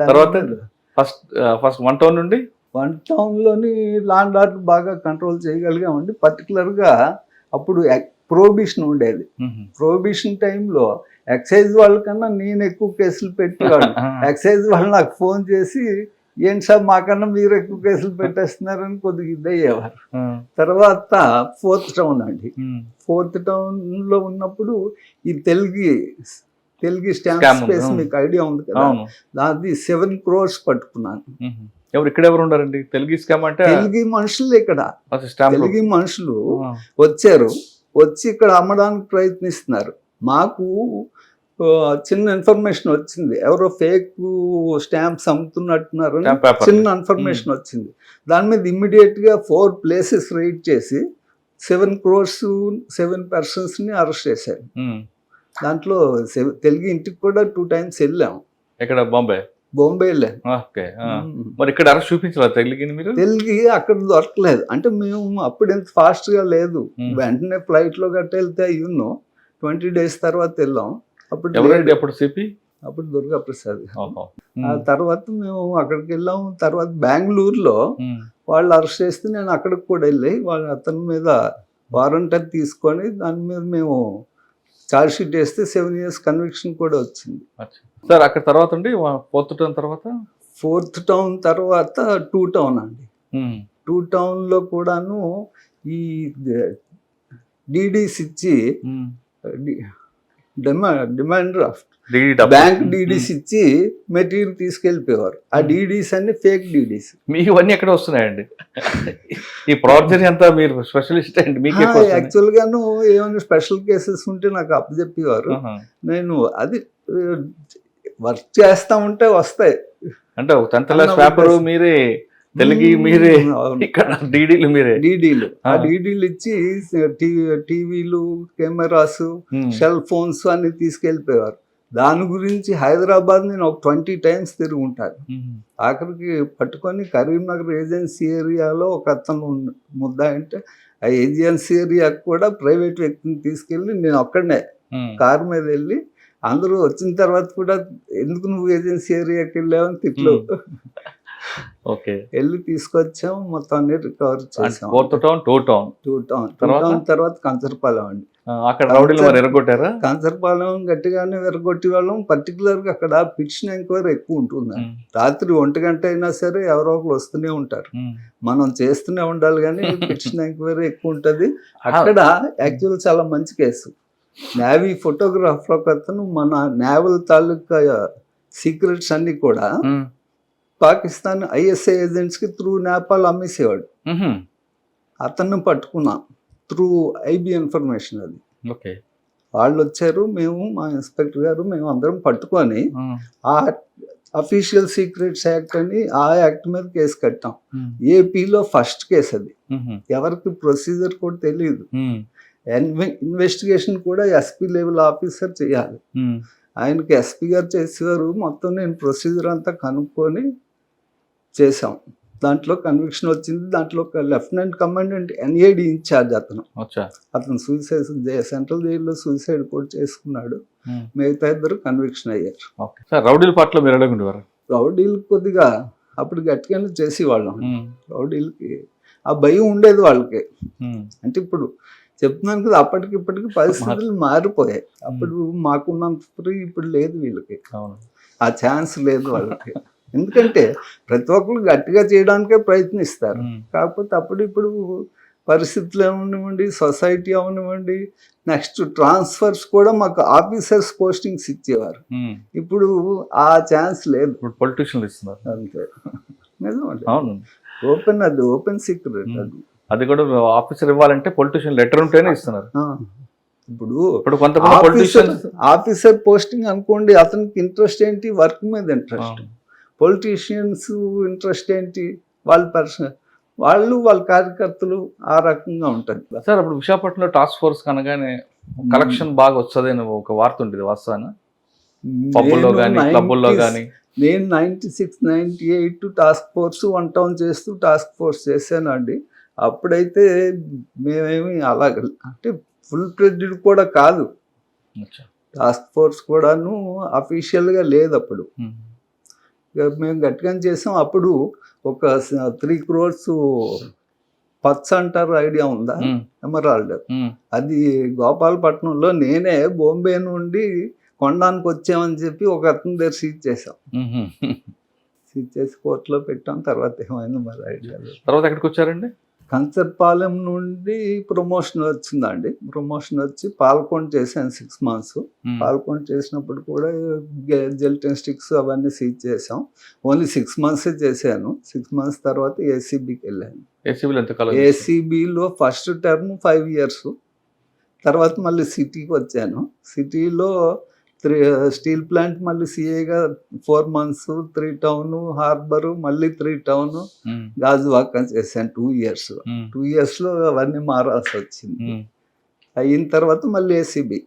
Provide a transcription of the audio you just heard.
తర్వాత first first 1 town నుండి 1 టౌన్లోని land order బాగా కంట్రోల్ చేయగలిగామండి. పర్టికులర్గా అప్పుడు ప్రొహిబిషన్ ఉండేది. ప్రొహిబిషన్ టైంలో ఎక్సైజ్ వాళ్ళకన్నా నేను ఎక్కువ కేసులు పెట్టేవాడు. ఎక్సైజ్ వాళ్ళు నాకు ఫోన్ చేసి ఏంటి సార్ మాకన్నా మీరు ఎక్కువ కేసులు పెట్టేస్తున్నారని కొద్దిగా ఇదయ్యేవారు. తర్వాత 4th టౌన్ అండి. 4th టౌన్లో ఉన్నప్పుడు ఈ తెలుగు స్టాంప్ స్పేస్ మీకు ఐడియా ఉంది కదా, దాది 7 crores పట్టుకున్నాను. ఎవరు ఇక్కడ ఎవరు ఉన్నారండి? తెలుగు స్కామ్ అంటే తెలుగు మనుషులు ఇక్కడ తెలుగు మనుషులు వచ్చి ఇక్కడ అమ్మడానికి ప్రయత్నిస్తున్నారు. మాకు చిన్న ఇన్ఫర్మేషన్ వచ్చింది, ఎవరో ఫేక్ స్టాంప్స్ అమ్ముతున్నట్టున్నారు, చిన్న ఇన్ఫర్మేషన్ వచ్చింది. దాని మీద ఇమ్మీడియట్గా 4 places రైడ్ చేసి 7 crores 7 personsని అరెస్ట్ చేశారు. దాంట్లో తెలుగు ఇంటికి కూడా 2 times వెళ్ళాము. ఎక్కడ? బాంబే వెళ్ళాను. మరి ఇక్కడ అరెస్ట్ చూపించారా తెలుగుని మీరు? తెలుగు అక్కడ దొరకలేదు. అంటే మేము అప్పుడు ఎంత ఫాస్ట్గా లేదు, వెంటనే ఫ్లైట్లో గట్ట వెళ్తే అయ్యున్నో 20 days తర్వాత వెళ్ళాం. అప్పుడు సిపి అప్పుడు దుర్గా ప్రసాద్. ఆ తర్వాత మేము అక్కడికి వెళ్ళాం. తర్వాత బెంగళూరులో వాళ్ళు అరెస్ట్ చేస్తే నేను అక్కడికి కూడా వెళ్ళి అతని మీద వారెంట్ అది తీసుకొని దాని మీద మేము ఛార్జ్ షీట్ వేస్తే 7 years కన్విక్షన్ కూడా వచ్చింది. సార్ అక్కడ తర్వాత అండి 4th టౌన్ తర్వాత 4th టౌన్ తర్వాత 2 టౌన్ అండి. 2 టౌన్లో కూడాను ఈ డీడీస్ ఇచ్చి డిమాండ్ డ్రాఫ్ట్ బ్యాంక్ డీడీస్ ఇచ్చి మెటీరియల్ తీసుకెళ్ళిపోయేవారు. ఆ డీడీస్ అన్ని ఫేక్ డీడీస్. మీకు ఇవన్నీ ఎక్కడ వస్తున్నాయండి? ఈ ప్రాజెక్ట్ అంతా మీరు స్పెషలిస్ట్ అండి. మీకు యాక్చువల్గాను ఏమైనా స్పెషల్ కేసెస్ ఉంటే నాకు అప్పచెప్పేవారు. నేను అది వర్క్ చేస్తా ఉంటే వస్తాయి. అంటే 10th class పేపర్ మీరే, తెలుగు మీరే, ఇక్కడ డీడీలు ఆ డీడీలు ఇచ్చి టీవీలు, కెమెరాస్, సెల్ ఫోన్స్ అన్ని తీసుకెళ్ళిపోయేవారు. దాని గురించి హైదరాబాద్ నేను ఒక 20 times తిరిగి ఉంటాను. ఆఖరికి పట్టుకొని కరీంనగర్ ఏజెన్సీ ఏరియాలో ఒక అతను ముద్దా అంటే ఆ ఏజెన్సీ ఏరియాకి కూడా ప్రైవేట్ వ్యక్తిని తీసుకెళ్ళి నేను ఒక్కడనే కారు మీద వెళ్ళి, అందరూ వచ్చిన తర్వాత కూడా ఎందుకు నువ్వు ఏజెన్సీ ఏరియాకి వెళ్ళావని తిట్లు వెళ్ళి తీసుకొచ్చాం. మొత్తం అన్ని రికవర్ చేసాం. 4th టౌన్ 2 టౌన్ తర్వాత కంచరపాలెం అండి. అక్కడ రౌడీలు మరి ఎరగొట్టారా? కంచరపాలెం గట్టిగానే ఎరగొట్టి వాళ్ళం. పర్టికులర్గా అక్కడ పిటిషన్ ఎంక్వైరీ ఎక్కువ ఉంటుంది. రాత్రి 1 గంట అయినా సరే ఎవరో ఒకరు వస్తూనే ఉంటారు. మనం చేస్తూనే ఉండాలి కానీ పిటిషన్ ఎంక్వైరీ ఎక్కువ ఉంటుంది. అక్కడ యాక్చువల్ చాలా మంచి కేసు. నేవీ ఫోటోగ్రాఫర్ ఒక అతను మన నేవల్ తాలూకా సీక్రెట్స్ అన్ని కూడా పాకిస్తాన్ ISI ఏజెంట్స్కి త్రూ నేపాల్ అమ్మేసేవాడు. అతన్ని పట్టుకున్నాం త్రూ IB ఇన్ఫర్మేషన్. అది వాళ్ళు వచ్చారు, మేము మా ఇన్స్పెక్టర్ గారు మేము అందరం పట్టుకొని ఆ అఫీషియల్ సీక్రెట్స్ యాక్ట్ అని ఆ యాక్ట్ మీద కేసు కట్టాం. ఏపీలో ఫస్ట్ కేసు అది. ఎవరికి ప్రొసీజర్ కూడా తెలియదు. ఇన్వెస్టిగేషన్ కూడా SP లెవెల్ ఆఫీసర్ చేయాలి. ఆయనకి SP గారు చేసేవారు. మొత్తం నేను ప్రొసీజర్ అంతా కనుక్కొని చేసాం. దాంట్లో కన్విక్షన్ వచ్చింది. దాంట్లో ఒక లెఫ్టినెంట్ కమాండెంట్ NAD ఇన్ఛార్జ్ అతను సూసైడ్ సెంట్రల్ జైల్లో సూసైడ్ కూడా చేసుకున్నాడు. మిగతా 2 కన్విక్షన్ అయ్యారు. రౌడీల పట్ల మీరు ఎలాగుండేవారు? రౌడీలు కొద్దిగా అప్పుడు గట్టిగానే చేసేవాళ్ళం. రౌడీలకి ఆ భయం ఉండేది వాళ్ళకి. అంటే ఇప్పుడు చెప్తున్నాను కదా, అప్పటికిప్పటికి పరిస్థితులు మారిపోయాయి. అప్పుడు మాకున్నంత ఫ్రీ ఇప్పుడు లేదు వీళ్ళకి. ఆ ఛాన్స్ లేదు వాళ్ళకి. ఎందుకంటే ప్రతి ఒక్కరు గట్టిగా చేయడానికే ప్రయత్నిస్తారు. కాకపోతే అప్పుడు ఇప్పుడు పరిస్థితులు ఏమనివ్వండి, సొసైటీ అవనివ్వండి, నెక్స్ట్ ట్రాన్స్ఫర్స్ కూడా మాకు ఆఫీసర్స్ పోస్టింగ్స్ ఇచ్చేవారు. ఇప్పుడు ఆ ఛాన్స్ లేదు. పొలిటీషియన్లు ఇస్తున్నారు అంతే. నిజమండి. ఓపెన్ సీక్రెట్ అది. అది కూడా ఆఫీసర్ ఇవ్వాలంటే పొలిటీషియన్ లెటర్ ఉంటేనే ఇస్తున్నారు. ఇప్పుడు ఆఫీసర్ పోస్టింగ్ అనుకోండి, అతనికి ఇంట్రెస్ట్ ఏంటి? వర్క్ మీద ఇంట్రెస్ట్. పొలిటీషియన్స్ ఇంట్రెస్ట్ ఏంటి? వాళ్ళ కార్యకర్తలు ఆ రకంగా ఉంటుంది. సార్ అప్పుడు విశాఖపట్నంలో టాస్క్ ఫోర్స్ కనగానే కలెక్షన్ బాగా వస్తుంది అని ఒక వార్త ఉండేది, వాస్తవానా? పబ్బుల్లో కానీ క్లబ్బుల్లో కానీ. నేను 96, 98 టాస్క్ ఫోర్స్ 1 టౌన్ చేస్తూ టాస్క్ ఫోర్స్ చేశాను అండి. అప్పుడైతే మేమేమి అలాగ అంటే ఫుల్ ఫ్లెడ్జ్డ్ కూడా కాదు. టాస్క్ ఫోర్స్ కూడాను అఫీషియల్గా లేదు అప్పుడు. మేము గట్టిగా చేసాం. అప్పుడు ఒక 3 crores పచ్చ అంటారు, ఐడియా ఉందా? ఎమరాల్డ్. అది గోపాలపట్నంలో నేనే బాంబే నుండి కొనడానికి వచ్చామని చెప్పి ఒక అతని దగ్గర సీజ్ చేసాం. సీజ్ చేసి కోర్టులో పెట్టాం. తర్వాత ఏమైంది మరి ఐడియా లేదు. తర్వాత ఎక్కడికి వచ్చారండి? కంచర్పాలెం నుండి ప్రమోషన్ వచ్చిందండి. ప్రమోషన్ వచ్చి పాల్కొండ చేశాను 6 months. పాల్కొండ చేసినప్పుడు కూడా జెల్టిన్ స్టిక్స్ అవన్నీ సీజ్ చేసాం. ఓన్లీ 6 months చేశాను. 6 months తర్వాత ఏసీబీకి వెళ్ళాను. ఏసీబీలో ఎంత కాలం? ఏసీబీలో ఫస్ట్ టర్మ్ 5 years. తర్వాత మళ్ళీ సిటీకి వచ్చాను. సిటీలో స్టీల్ ప్లాంట్ మళ్ళీ సిఏగా 4 months, 3 town, హార్బర్, మళ్ళీ 3 town, గాజువాక చేశాను 2 years. 2 yearsలో అవన్నీ మారాల్సి వచ్చింది. అయిన తర్వాత మళ్ళీ ఏసీబీ.